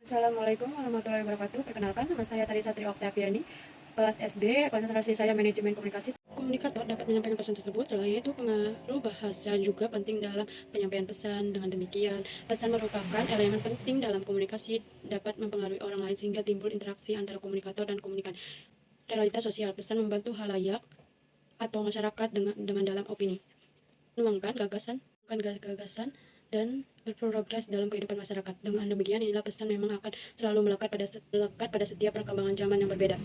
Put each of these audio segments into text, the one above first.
Assalamualaikum warahmatullahi wabarakatuh. Perkenalkan, nama saya Tari Satri Oktaviani, kelas SB, konsentrasi saya manajemen komunikasi. Komunikator dapat menyampaikan pesan tersebut, selain itu pengaruh bahasa juga penting dalam penyampaian pesan. Dengan demikian, pesan merupakan elemen penting dalam komunikasi, dapat mempengaruhi orang lain sehingga timbul interaksi antara komunikator dan komunikan. Realitas sosial, pesan membantu halayak atau masyarakat dengan dalam opini, menuangkan gagasan dan berprogres dalam kehidupan masyarakat. Dengan demikian, inilah pesan memang akan selalu melekat pada setiap perkembangan zaman yang berbeda.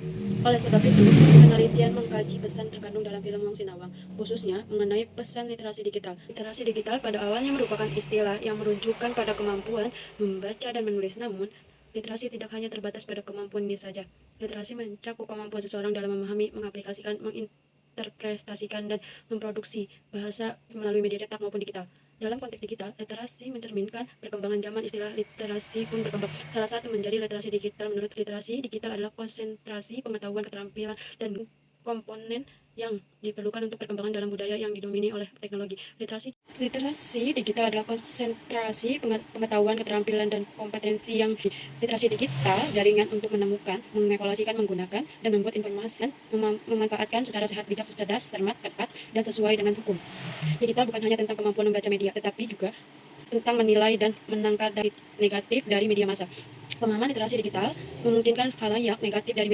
Oleh sebab itu, penelitian mengkaji pesan terkandung dalam film Wong Sinawang, khususnya mengenai pesan literasi digital. Literasi digital pada awalnya merupakan istilah yang menunjukkan pada kemampuan membaca dan menulis, namun literasi tidak hanya terbatas pada kemampuan ini saja. Literasi mencakup kemampuan seseorang dalam memahami, mengaplikasikan, menginterpretasikan, dan memproduksi bahasa melalui media cetak maupun digital. Dalam konteks digital, literasi mencerminkan perkembangan zaman. Istilah literasi pun berkembang. Salah satu menjadi literasi digital. Menurut literasi digital adalah konsentrasi pengetahuan, keterampilan, dan komponen yang diperlukan untuk perkembangan dalam budaya yang didomini oleh teknologi. Literasi digital adalah konsentrasi pengetahuan, keterampilan, dan kompetensi yang literasi digital, jaringan untuk menemukan, mengevaluasikan, menggunakan, dan membuat informasi, memanfaatkan secara sehat, bijak, cerdas, cermat, tepat, dan sesuai dengan hukum. Digital bukan hanya tentang kemampuan membaca media, tetapi juga tentang menilai dan menangkal dari negatif dari media massa. Pemahaman literasi digital memungkinkan halayak negatif dari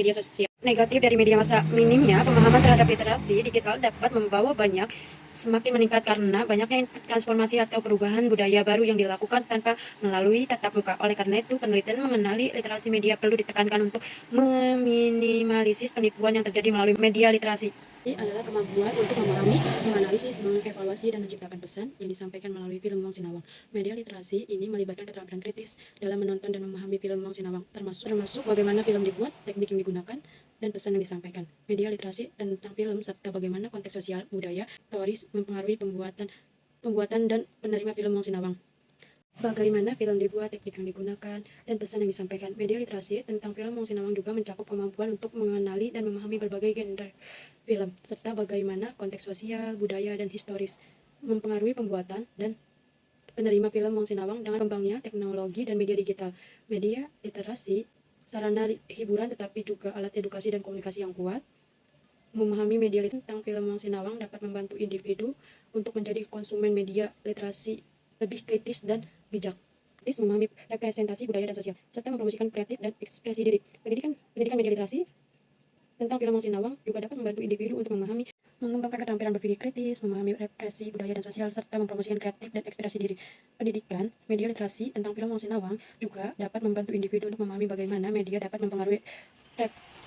media massa. Minimnya pemahaman terhadap literasi digital dapat membawa semakin meningkat karena banyaknya transformasi atau perubahan budaya baru yang dilakukan tanpa melalui tatap muka. Oleh karena itu, penelitian mengenali literasi media perlu ditekankan untuk meminimalisir penipuan yang terjadi melalui media literasi. Ini adalah kemampuan untuk memahami, menganalisis, mengevaluasi, dan menciptakan pesan yang disampaikan melalui film Wong Sinawang. Media literasi ini melibatkan keterampilan kritis dalam menonton dan memahami film Wong Sinawang, termasuk bagaimana film dibuat, teknik yang digunakan, dan pesan yang disampaikan. Media literasi tentang film serta bagaimana konteks sosial, budaya, historis mempengaruhi pembuatan dan penerima film Wong Sinawang. Bagaimana film dibuat, teknik yang digunakan, dan pesan yang disampaikan. Media literasi tentang film Wong Sinawang juga mencakup kemampuan untuk mengenali dan memahami berbagai genre film, serta bagaimana konteks sosial, budaya, dan historis mempengaruhi pembuatan dan penerima film Wong Sinawang. Dengan kembangnya teknologi dan media digital, media literasi sarana hiburan tetapi juga alat edukasi dan komunikasi yang kuat. Memahami media tentang film Wong Sinawang dapat membantu individu untuk menjadi konsumen media literasi lebih kritis dan bijak. Kritis memahami representasi budaya dan sosial, serta mempromosikan kreatif dan ekspresi diri. Pendidikan media literasi tentang film Wong Sinawang juga dapat membantu individu untuk mengembangkan keterampilan berpikir kritis, memahami represi budaya dan sosial, serta mempromosikan kreatif dan ekspresi diri. Pendidikan media literasi tentang film Wong Sinawang juga dapat membantu individu untuk memahami bagaimana media dapat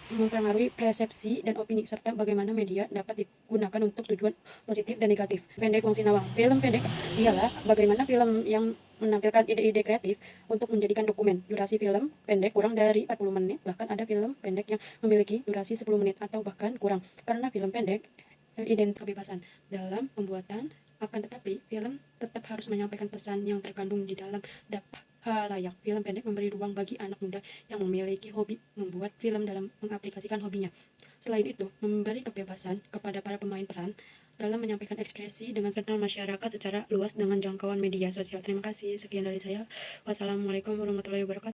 mempengaruhi persepsi dan opini, serta bagaimana media dapat digunakan untuk tujuan positif dan negatif. Pendek Wong Sinawang. Film pendek ialah bagaimana film yang menampilkan ide-ide kreatif untuk menjadikan dokumen. Durasi film pendek kurang dari 40 menit, bahkan ada film pendek yang memiliki durasi 10 menit atau bahkan kurang. Karena film pendek identik kebebasan dalam pembuatan, akan tetapi film tetap harus menyampaikan pesan yang terkandung di dalam dapat halayak. Film pendek memberi ruang bagi anak muda yang memiliki hobi membuat film dalam mengaplikasikan hobinya. Selain itu, memberi kebebasan kepada para pemain peran dalam menyampaikan ekspresi dengan serta masyarakat secara luas dengan jangkauan media sosial. Terima kasih. Sekian dari saya. Wassalamualaikum warahmatullahi wabarakatuh.